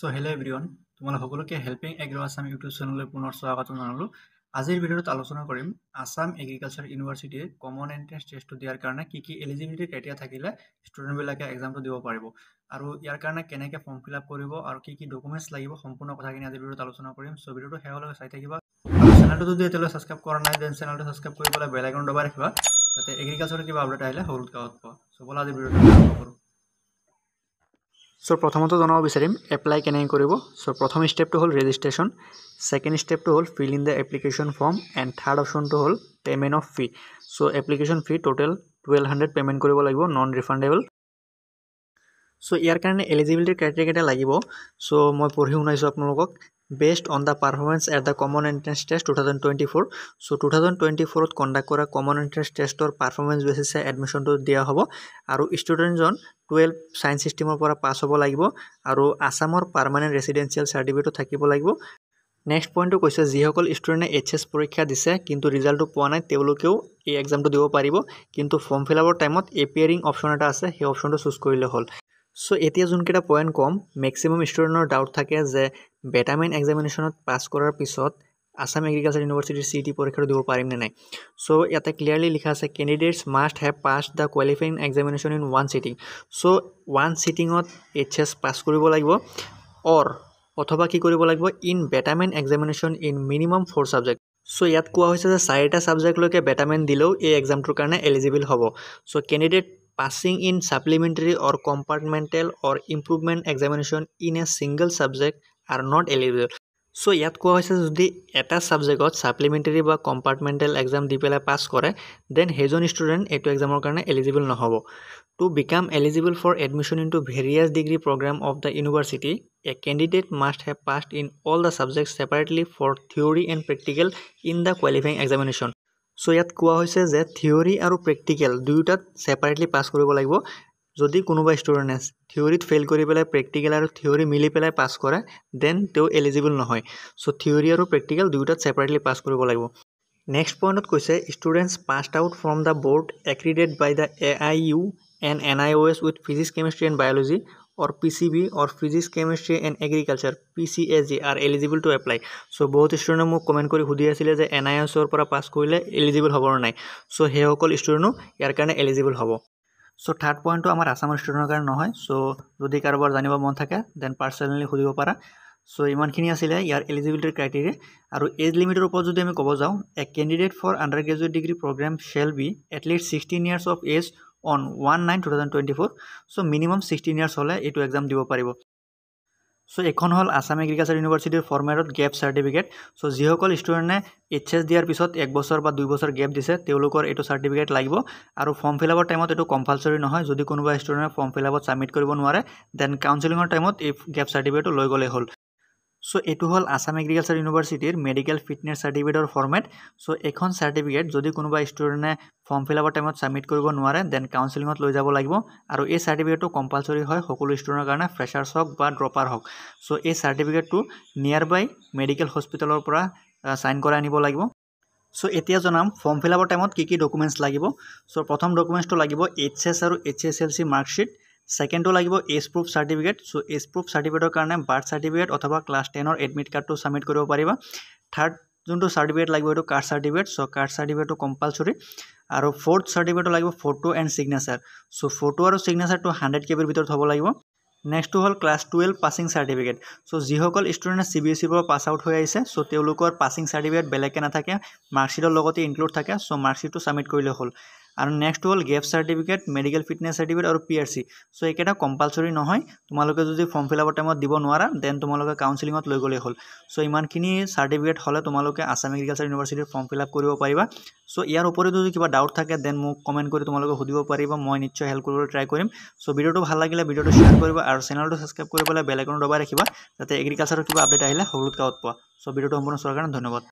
So hello everyone, তোমালোক সকলোকে helping agro Assam YouTube চেনেললৈ পুনৰ স্বাগতম জনালোঁ। আজিৰ ভিডিঅ'ত আলোচনা কৰিম আছাম এগ্ৰিকালচাৰ ইউনিভাৰ্চিটিৰ কমন এন্ট্ৰেন্স টেষ্টটো দিয়াৰ কাৰণে কি এলিজিবিলিটি ক্ৰাইটেৰিয়া থাকিলে ষ্টুডেণ্টবিলাকে এক্সামটো দিব পাৰিব আৰু ইয়াৰ কাৰণে কেনেকৈ ফৰ্ম ফিল আপ কৰিব আৰু কি ডকুমেণ্টছ লাগিব সম্পূৰ্ণ কথাখিনি আজিৰ ভিডিঅ'ত আলোচনা কৰিম। চ' ভিডিঅ'টো শেষলৈকে চাই থাকিবা আৰু চেনেলটো যদি এতিয়ালৈ ছাবস্ক্ৰাইব কৰা নাই দেন চেনেলটো ছাবস্ক্ৰাইব কৰি পেলাই বেল আইকন দবাই ৰাখিবা যাতে এগ্ৰিকালচাৰৰ কিবা আপডেট আহিলে সৰুত গাঁৱত পোৱা। চ' ব'লা আজি ভিডিঅ'টো আৰম্ভ কৰোঁ। চ' প্ৰথমতে জনাব বিচাৰিম এপ্লাই কেনেকৈ কৰিব। চ' প্ৰথম ষ্টেপটো হ'ল ৰেজিষ্ট্ৰেশ্যন, ছেকেণ্ড ষ্টেপটো হ'ল fill in the application form and third অপশ্যনটো হ'ল payment of Phi. So' application Phi total 1200 payment কৰিব লাগিব, নন ৰিফাণ্ডেবল। চ' ইয়াৰ কাৰণে এলিজিবিলিটি ক্ৰাইটেৰিয়া কেইটা লাগিব। চ' মই পঢ়ি শুনাইছোঁ আপোনালোকক। Based on the performance at the common entrance test 2024। So' 2024ত কণ্ডাক্ট কৰা কমন এণ্ট্ৰেন্স টেষ্টৰ পাৰফৰ্মেঞ্চ বেচিছে এডমিশ্যনটো দিয়া হ'ব আৰু ষ্টুডেণ্টজন 12 ছায়েন্স ষ্ট্ৰীমৰ পৰা পাছ হ'ব লাগিব আৰু আছামৰ পাৰ্মানেণ্ট ৰেচিডেঞ্চিয়েল চাৰ্টিফিকেটো থাকিব লাগিব। নেক্সট পইণ্টটো কৈছে যিসকল ষ্টুডেণ্টে HS পৰীক্ষা দিছে কিন্তু ৰিজাল্টটো পোৱা নাই তেওঁলোকেও এই এক্সামটো দিব পাৰিব, কিন্তু ফৰ্ম ফিল আপৰ টাইমত এপিয়াৰিং অপশ্যন এটা আছে, সেই অপশ্যনটো চুজ কৰিলে হ'ল। চ' এতিয়া যোনকেইটা পইণ্ট কম, মেক্সিমাম ষ্টুডেণ্টৰ ডাউট থাকে যে বেটামেণ্ট এক্সামিনেশ্যনত পাছ কৰাৰ পিছত আছাম এগ্ৰিকালচাৰ ইউনিভাৰ্চিটিৰ CET পৰীক্ষাটো দিব পাৰিম নে নাই। চ' ইয়াতে ক্লিয়াৰলি লিখা আছে candidates must have pass the qualifying examination in one sitting. So' one ছিটিঙত HS পাছ কৰিব লাগিব অথবা কি কৰিব লাগিব in betterment examination in minimum 4 subject. So' ইয়াত কোৱা হৈছে যে 4টা ছাবজেক্টলৈকে বেটামেণ্ট দিলেও এই এক্সামটোৰ কাৰণে এলিজিবল হ'ব। চ' candidate passing in supplementary or compartmental or improvement examination in a single subject are not eligible. চ' ইয়াত কোৱা হৈছে যদি এটা ছাবজেক্টত ছাপ্লিমেণ্টেৰী বা কম্পাৰ্টমেণ্টেল এক্সাম দি পেলাই পাছ কৰে দেন সেইজন ষ্টুডেণ্ট এইটো এক্সামৰ কাৰণে এলিজিবল নহ'ব। To become eligible for admission into various degree program of the university, a candidate must have passed in all the subjects separately for theory and practical in the qualifying examination. চ' ইয়াত কোৱা হৈছে যে theory আৰু practical দুয়োটাত separately pass কৰিব লাগিব। যদি কোনোবা ষ্টুডেণ্টে থিয়ৰীত ফেইল কৰি পেলাই প্ৰেক্টিকেল আৰু থিয়ৰী মিলি পেলাই পাছ কৰে দেন তেওঁ এলিজিবল নহয়। চ' থিয়ৰী আৰু প্ৰেক্টিকেল দুয়োটাত ছেপাৰেটলি পাছ কৰিব লাগিব। নেক্সট পইণ্টত কৈছে students passed out from the board accredited by the AIU and NIOS with physics, chemistry and biology or PCB or physics, chemistry and agriculture PCSG are eligible to apply. চ' বহুত ষ্টুডেণ্টে মোক comment কৰি সুধি আছিলে যে NIOSৰ পৰা পাছ কৰিলে এলিজিবল হ'ব নে নাই। চ' সেইসকল ষ্টুডেণ্টো ইয়াৰ কাৰণে এলিজিবল হ'ব। চ' থাৰ্ড পইণ্টটো আমাৰ আছামৰ ষ্টুডেণ্টৰ কাৰণে নহয়। চ' যদি কাৰোবাৰ জানিব মন থাকে দেন পাৰ্চনেলি সুধিব পাৰা। চ' ইমানখিনি আছিলে ইয়াৰ এলিজিবিলিটিৰ ক্ৰাইটেৰিয়া। আৰু এজ লিমিটৰ ওপৰত যদি আমি ক'ব যাওঁ, a candidate for undergraduate degree programme shall be at least 16 years of age on 1/9/2024। So' minimum 16 years হ'লে এইটো এক্সাম দিব পাৰিব। চ' এখন হ'ল আছাম এগ্ৰিকালচাৰ ইউনিভাৰ্চিটিৰ ফৰ্মেটত গেপ চাৰ্টিফিকেট। চ' যিসকল ষ্টুডেণ্টে HS দিয়াৰ পিছত 1 বছৰ বা 2 বছৰ গেপ দিছে তেওঁলোকৰ এইটো চাৰ্টিফিকেট লাগিব আৰু ফৰ্ম ফিল আপৰ টাইমত এইটো কম্পালচৰি নহয়। যদি কোনোবা ষ্টুডেণ্টে ফৰ্ম ফিল আপত ছাবমিট কৰিব নোৱাৰে দেন কাউন্সেলিঙৰ টাইমত এই গেপ চাৰ্টিফিকেটটো লৈ গ'লেই হ'ল। চ' এইটো হ'ল আছাম এগ্ৰিকালচাৰ ইউনিভাৰ্চিটিৰ মেডিকেল ফিটনেছ চাৰ্টিফিকেটৰ ফৰ্মেট। চ' এইখন চাৰ্টিফিকেট যদি কোনোবা ষ্টুডেণ্টে ফৰ্ম ফিল আপৰ টাইমত ছাবমিট কৰিব নোৱাৰে দেন কাউন্সেলিঙত লৈ যাব লাগিব আৰু এই চাৰ্টিফিকেটটো কম্পালচৰি হয় সকলো ষ্টুডেণ্টৰ কাৰণে, ফ্ৰেছাৰ্ছ হওক বা ড্ৰপাৰ হওক। চ' এই চাৰ্টিফিকেটটো নিয়াৰ বাই মেডিকেল হস্পিটেলৰ পৰা ছাইন কৰাই আনিব লাগিব। চ' এতিয়া জনাম ফৰ্ম ফিল আপৰ টাইমত কি ডকুমেণ্টছ লাগিব। চ' প্ৰথম ডকুমেণ্টছটো লাগিব HS আৰু HSLC মাৰ্কশ্বিট। ছেকেণ্ডটো লাগিব age proof certificate. So' age proof চাৰ্টিফিকেটৰ কাৰণে বাৰ্থ চাৰ্টিফিকেট অথবা ক্লাছ 10ৰ এডমিট কাৰ্ডটো ছাবমিট কৰিব পাৰিবা। থাৰ্ড যোনটো চাৰ্টিফিকেট লাগিব এইটো কাষ্ট চাৰ্টিফিকেট। চ' কাষ্ট চাৰ্টিফিকেটটো কম্পালচৰি। আৰু ফ'ৰ্থ চাৰ্টিফিকেটটো লাগিব photo and signature. So' photo আৰু ছিগনেচাৰটো 100 KB ভিতৰত হ'ব লাগিব। নেক্সটটো হ'ল ক্লাছ 12 পাছিং চাৰ্টিফিকেট। চ' যিসকল ষ্টুডেণ্টে CBSEৰ পৰা পাছ আউট হৈ আহিছে চ' তেওঁলোকৰ পাছিং চাৰ্টিফিকেট বেলেগকৈ নাথাকে, মাৰ্কশ্বিটৰ লগতে ইনক্লুড থাকে। চ' মাৰ্কশ্বিটটো ছাবমিট কৰিলে হ'ল। আৰু নেক্সট হ'ল gap certificate, medical fitness certificate আৰু PRC। চ' এইকেইটা কম্পালচৰি নহয়। তোমালোকে যদি ফৰ্ম ফিল আপৰ টাইমত দিব নোৱাৰা দেন তোমালোকে কাউন্সেলিঙত লৈ গ'লেই হ'ল। চ' ইমানখিনি চাৰ্টিফিকেট হ'লে তোমালোকে আছাম এগ্ৰিকালচাৰ ইউনিভাৰ্চিটিৰ ফৰ্ম ফিল আপ কৰিব পাৰিবা। চ' ইয়াৰ ওপৰত যদি কিবা ডাউট থাকে দেন মোক কমেণ্ট কৰি তোমালোকে সুধিব পাৰিবা, মই নিশ্চয় হেল্প কৰিবলৈ ট্ৰাই কৰিম। চ' ভিডিঅ'টো ভাল লাগিলে ভিডিঅ'টো শ্বেয়াৰ কৰিবা আৰু চেনেলটো ছাবস্ক্ৰাইব কৰি পেলাই বেল আইকন দবাই ৰাখিবা যাতে এগ্ৰিকালচাৰৰ কিবা আপডেট আহিলে সৰুত গাঁৱত পোৱা। চ' ভিডিঅ'টো সম্পূৰ্ণ চোৱাৰ কাৰণে ধন্যবাদ।